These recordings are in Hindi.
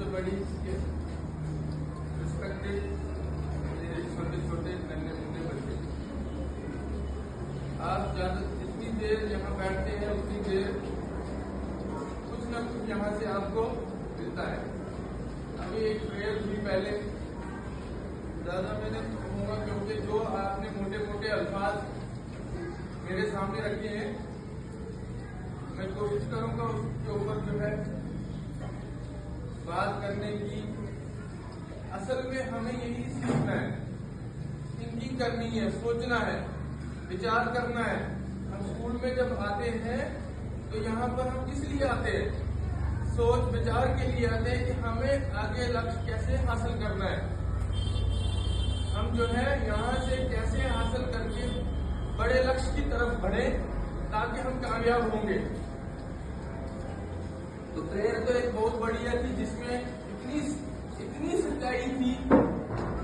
सबसे बड़ी रिस्पेक्टेड छोटे छोटे नन्हे मुन्ने बच्चे, आप ज्यादा जितनी देर यहाँ बैठते हैं उतनी देर कुछ न कुछ यहाँ से आपको मिलता है। अभी एक प्रेयर हुई पहले, ज्यादा मैंने कहूँगा क्योंकि जो आपने मोटे मोटे अल्फाज मेरे सामने रखे हैं, मैं कोशिश करूंगा उसके ऊपर जो है बात करने की। असल में हमें यही सीखना है, थिंकिंग करनी है, सोचना है, विचार करना है। हम स्कूल में जब आते हैं तो यहाँ पर हम किस लिए आते हैं? सोच विचार के लिए आते हैं कि हमें आगे लक्ष्य कैसे हासिल करना है, हम जो है यहाँ से कैसे हासिल करके बड़े लक्ष्य की तरफ बढ़े ताकि हम कामयाब होंगे। तो प्रेयर तो एक बहुत बढ़िया थी जिसमें इतनी सच्चाई थी,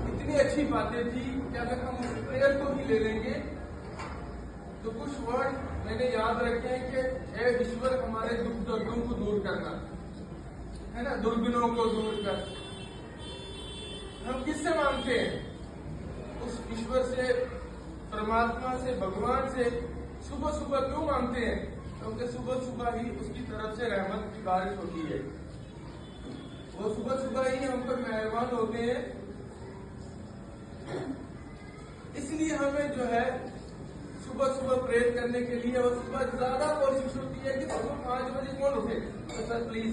इतनी अच्छी बातें थी कि अगर हम उस प्रेयर को ही ले लेंगे तो कुछ वर्ड मैंने याद रखे हैं कि हे ईश्वर हमारे दुख दर्दों को दूर करना, है ना, दुर्गुणों को दूर कर। हम किससे मांगते हैं? उस ईश्वर से, परमात्मा से, भगवान से सुबह सुबह क्यों मांगते हैं? क्योंकि सुबह सुबह ही उसकी तरफ से रहमत की बारिश होती है, वो सुबह सुबह ही हम पर मेहरबान होते हैं। इसलिए हमें जो है सुबह सुबह प्रेयर करने के लिए और सुबह ज्यादा कोशिश होती है कि सुबह 5 बजे कौन उठे? तो सर प्लीज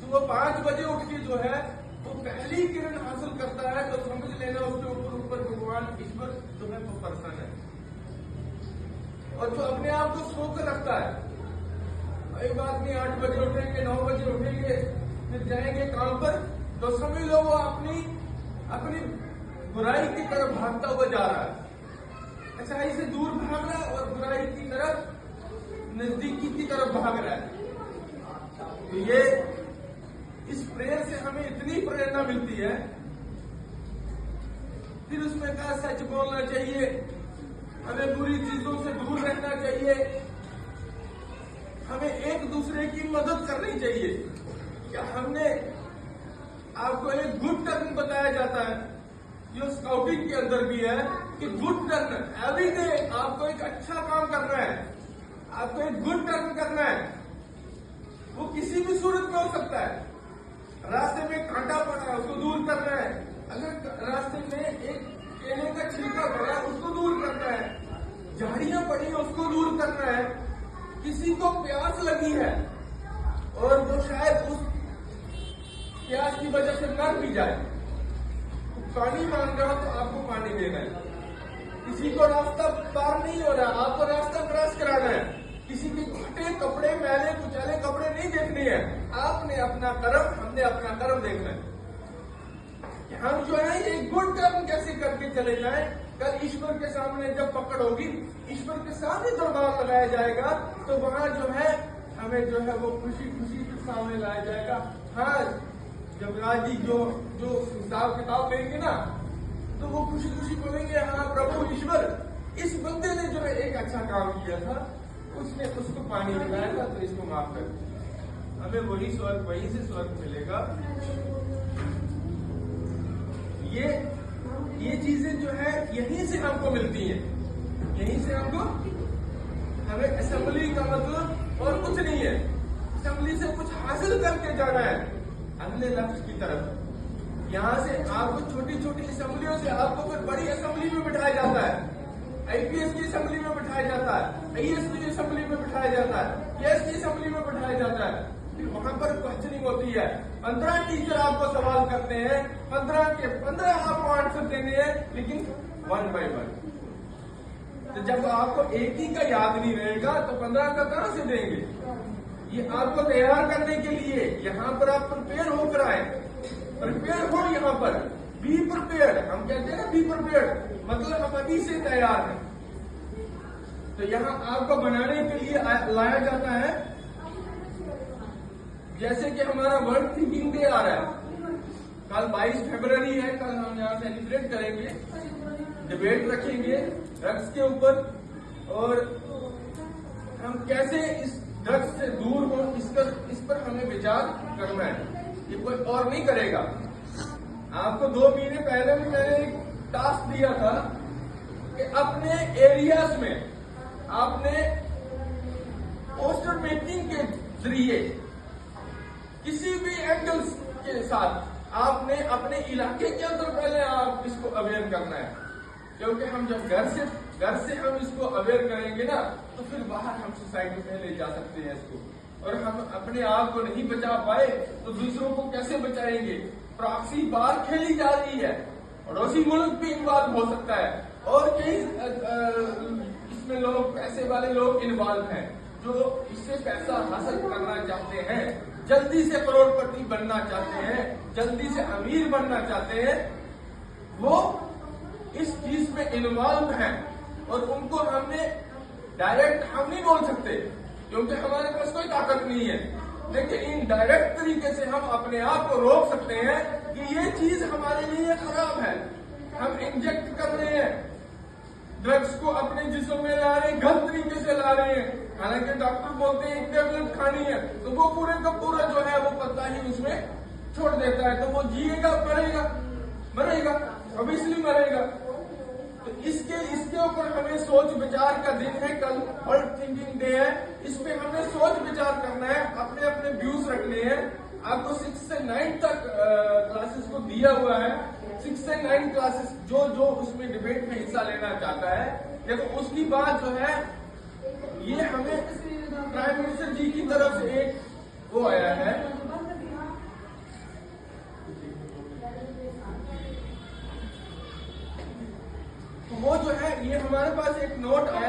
सुबह 5 बजे उठ के जो है वो पहली किरण हासिल करता है तो समझ लेना उसके ऊपर भगवान ईश्वर जो है वो प्रसन्न है। और जो अपने आप को सोकर रखता है, एक बात नहीं 8 बजे उठेंगे, 9 बजे उठेंगे, फिर जाएंगे काम पर, तो समझ लो वो अपनी बुराई की तरफ भागता हुआ जा रहा है। अच्छाई से दूर भाग रहा है और बुराई की तरफ, नजदीकी की तरफ भाग रहा है। तो ये इस प्रेयर से हमें इतनी प्रेरणा मिलती है। फिर उसमें कहा सच बोलना चाहिए, हमें बुरी चीजों से दूर रहना चाहिए, हमें एक दूसरे की मदद करनी चाहिए। क्या हमने आपको एक गुड टर्म बताया जाता है जो स्काउटिंग के अंदर भी है कि गुड टर्न एवरी डे आपको एक अच्छा काम करना है, आपको एक गुड टर्न करना है। वो किसी भी सूरत में हो सकता है। रास्ते में कांटा पड़ा है उसको दूर करना है, अगर रास्ते में एक केले का छिलका पड़ा है उसको दूर करना है, झाड़ियां पड़ी है उसको दूर करना है, किसी को प्यास लगी है और वो शायद उस प्यास की वजह से मर भी जाए, पानी मांग रहा हो तो आपको पानी देना है। किसी को रास्ता पार नहीं हो रहा, आपको रास्ता क्रॉस कराना है। किसी के घटे कपड़े, मैले कुचले कपड़े नहीं देखने हैं, आपने अपना कर्म, हमने अपना कर्म देखना है। हम जो है एक गुड कर्म कैसे करके चले जाएं, कल ईश्वर के सामने जब पकड़ होगी, ईश्वर के सामने दरबार लगाया जाएगा तो वहां जो है हमें जो है वो खुशी खुशी के सामने लाया जाएगा। हाँ, जब राजी जो हिसाब किताब लेंगे ना तो वो खुशी खुशी बोलेंगे हाँ प्रभु ईश्वर, इस बंदे ने जो है एक अच्छा काम किया था, उसने उसको पानी पिलाया था तो इसको माफ कर दिया। हमें वही स्वर्ग, वहीं से स्वर्ग मिलेगा। ये चीजें जो है यहीं से हमको मिलती हैं, यहीं से हमको, हमें असेंबली का मतलब और कुछ नहीं है, असेंबली से कुछ हासिल करके जाना है अगले लक्ष्य की तरफ। यहाँ से आपको छोटी छोटी असेंबलियों से आपको फिर बड़ी असेंबली में बिठाया जाता है, आईपीएस की असेंबली में बिठाया जाता है, आईएएस की असेंबली में बिठाया जाता है, केएस की असेंबली में बिठाया जाता है। फिर वहां पर क्वेश्चनिंग होती है, 15 टीचर आपको सवाल करते हैं, 15 के 15 आपको आंसर देने हैं, लेकिन 1 by 1। तो जब आपको एक ही का याद नहीं रहेगा तो 15 का कहां से देंगे? ये आपको तैयार करने के लिए यहाँ पर आप प्रिपेयर होकर आए, प्रिपेयर हो, यहाँ पर बी प्रिपेयर, हम कहते हैं ना बी प्रिपेयर, मतलब हम अभी से तैयार हैं। तो यहाँ आपको बनाने के लिए लाया जाता है, जैसे कि हमारा वर्ल्ड थिंकिंग डे आ रहा है, कल 22 फरवरी है, कल हम यहाँ सेलिब्रेट करेंगे, डिबेट रखेंगे ड्रग्स के ऊपर और हम कैसे इस ड्रग्स से दूर हो, इसके इस पर हमें विचार करना है, ये कोई और नहीं करेगा। आपको 2 महीने पहले भी मैंने एक टास्क दिया था कि अपने एरियाज में आपने पोस्टर मेकिंग के जरिए किसी भी एंगल्स के साथ आपने अपने इलाके के अंदर पहले आप इसको अवेयर करना है, क्योंकि हम जब घर से हम इसको अवेयर करेंगे ना, तो फिर बाहर हम सोसाइटी में ले जा सकते हैं इसको। और हम अपने आप को नहीं बचा पाए तो दूसरों को कैसे बचाएंगे? प्रॉक्सी बार खेली जा रही है, पड़ोसी मुल्क भी इन्वॉल्व हो सकता है, और कई इसमें लोग, पैसे वाले लोग इन्वॉल्व हैं जो इससे पैसा हासिल करना चाहते हैं, जल्दी से करोड़पति बनना चाहते हैं, जल्दी से अमीर बनना चाहते हैं, वो इस चीज में इन्वॉल्व हैं। और उनको हमने डायरेक्ट हम नहीं बोल सकते क्योंकि हमारे पास कोई ताकत नहीं है, लेकिन इनडायरेक्ट तरीके से हम अपने आप को रोक सकते हैं कि ये चीज हमारे लिए खराब है। हम इंजेक्ट कर रहे हैं, ड्रग्स को अपने जिस्म में ला रहे हैं, गलत तरीके से ला रहे हैं। हालांकि डॉक्टर बोलते हैं एक टेबलेट खानी है, तो वो पूरे का पूरा जो है वो पत्ता ही उसमें छोड़ देता है, तो वो जिएगा, मरेगा, ऑब्वियसली मरेगा। तो इसके ऊपर हमें सोच विचार का दिन है, कल वर्ल्ड थिंकिंग डे है, इस पे हमें सोच विचार करना है, अपने अपने व्यूज रखने हैं। आपको 6 से 9 तक क्लासेस को दिया हुआ है। 6 से 9 क्लासेस जो उसमें डिबेट में हिस्सा लेना चाहता है, देखो उसकी बात जो है, ये हमें प्राइम मिनिस्टर जी की तरफ से एक वो आया है, वो जो है ये हमारे पास एक नोट आया